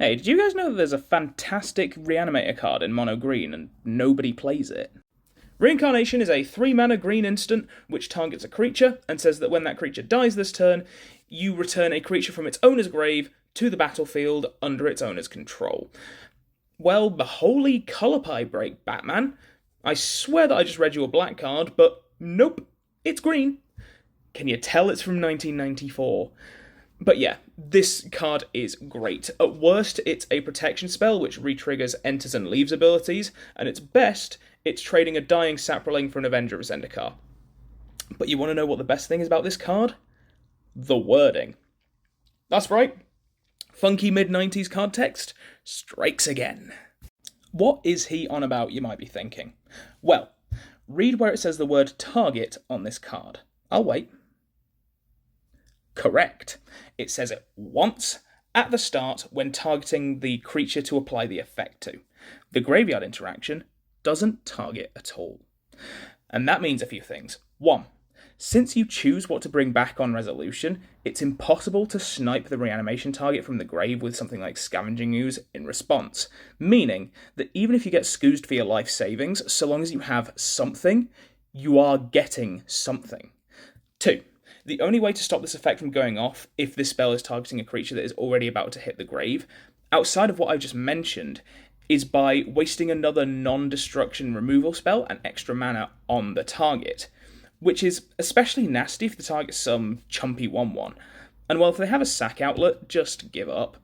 Hey, did you guys know that there's a fantastic Reanimator card in mono green and nobody plays it? Reincarnation is a 3-mana green instant which targets a creature and says that when that creature dies this turn, you return a creature from its owner's grave to the battlefield under its owner's control. Well, the holy colour pie break, Batman. I swear that I just read you a black card, but nope, it's green. Can you tell it's from 1994? But yeah, this card is great. At worst, it's a protection spell which retriggers enters and leaves abilities, and at best, it's trading a dying saproling for an Avenger of Zendikar. But you want to know what the best thing is about this card? The wording. That's right. Funky mid-90s card text strikes again. What is he on about, you might be thinking? Well, read where it says the word target on this card. I'll wait. Correct. It says it once at the start when targeting the creature to apply the effect to. The graveyard interaction doesn't target at all. And that means a few things. 1. Since you choose what to bring back on resolution, it's impossible to snipe the reanimation target from the grave with something like Scavenging Ooze in response, meaning that even if you get scoozed for your life savings, so long as you have something, you are getting something. 2. The only way to stop this effect from going off, if this spell is targeting a creature that is already about to hit the grave, outside of what I just mentioned, is by wasting another non-destruction removal spell and extra mana on the target, which is especially nasty if the target's some chumpy 1-1. And well, if they have a sack outlet, just give up.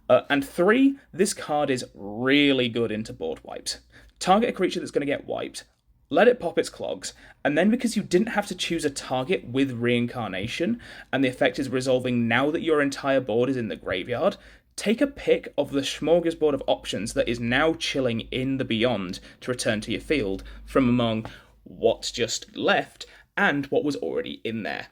And 3, this card is really good into board wipes. Target a creature that's going to get wiped, let it pop its clogs, and then because you didn't have to choose a target with Reincarnation, and the effect is resolving now that your entire board is in the graveyard, take a pick of the smorgasbord of options that is now chilling in the Beyond to return to your field from among what's just left and what was already in there.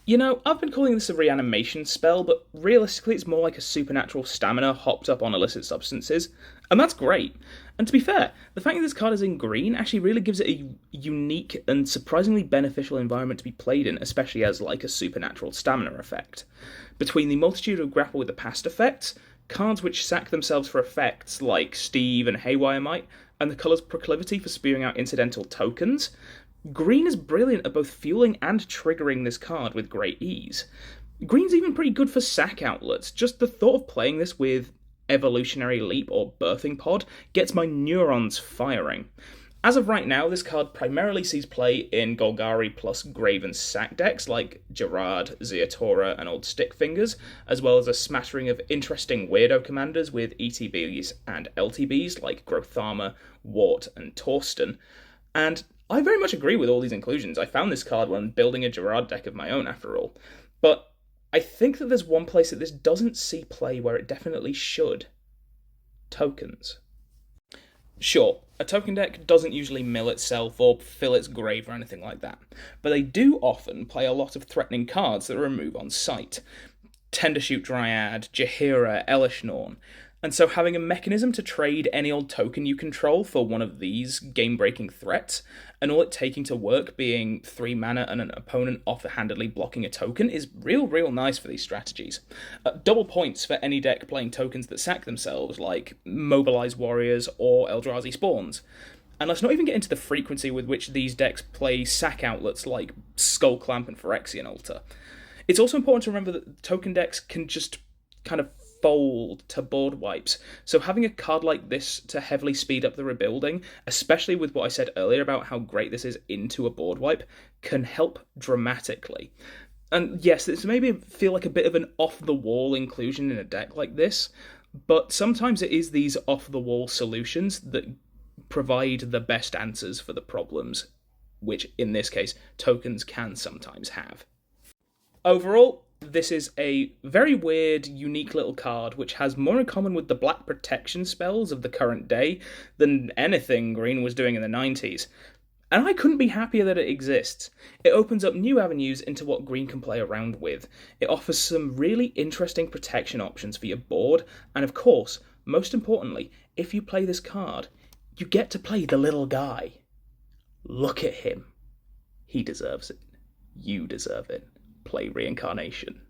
You know, I've been calling this a reanimation spell, but realistically it's more like a supernatural stamina hopped up on illicit substances, and that's great. And to be fair, the fact that this card is in green actually really gives it a unique and surprisingly beneficial environment to be played in, especially as like a supernatural stamina effect. Between the multitude of grapple with the past effects, cards which sack themselves for effects like Steve and Haywire Might, and the colour's proclivity for spewing out incidental tokens, green is brilliant at both fueling and triggering this card with great ease. Green's even pretty good for sack outlets. Just the thought of playing this with Evolutionary Leap or Birthing Pod gets my neurons firing. As of right now, this card primarily sees play in Golgari plus Graven sack decks like Gerard, Zeatora, and Old Stickfingers, as well as a smattering of interesting weirdo commanders with ETBs and LTBs like Grothama, Wart, and Torsten. And I very much agree with all these inclusions. I found this card when building a Gerard deck of my own, after all. But I think that there's one place that this doesn't see play where it definitely should. Tokens. Sure, a token deck doesn't usually mill itself or fill its grave or anything like that, but they do often play a lot of threatening cards that remove on sight. Tendershoot Dryad, Jaheira, Elishnorn. And so having a mechanism to trade any old token you control for one of these game-breaking threats, and all it taking to work being 3 mana and an opponent offhandedly blocking a token, is real nice for these strategies. Double points for any deck playing tokens that sack themselves, like Mobilize Warriors or Eldrazi Spawns. And let's not even get into the frequency with which these decks play sack outlets like Skull Clamp and Phyrexian Altar. It's also important to remember that token decks can just kind of fold to board wipes, so having a card like this to heavily speed up the rebuilding, especially with what I said earlier about how great this is into a board wipe, can help dramatically. And yes, this may feel like a bit of an off-the-wall inclusion in a deck like this, but sometimes it is these off-the-wall solutions that provide the best answers for the problems, which in this case, tokens can sometimes have. Overall, this is a very weird, unique little card which has more in common with the black protection spells of the current day than anything Green was doing in the 90s. And I couldn't be happier that it exists. It opens up new avenues into what Green can play around with. It offers some really interesting protection options for your board, and of course, most importantly, if you play this card, you get to play the little guy. Look at him. He deserves it. You deserve it. Play Reincarnation.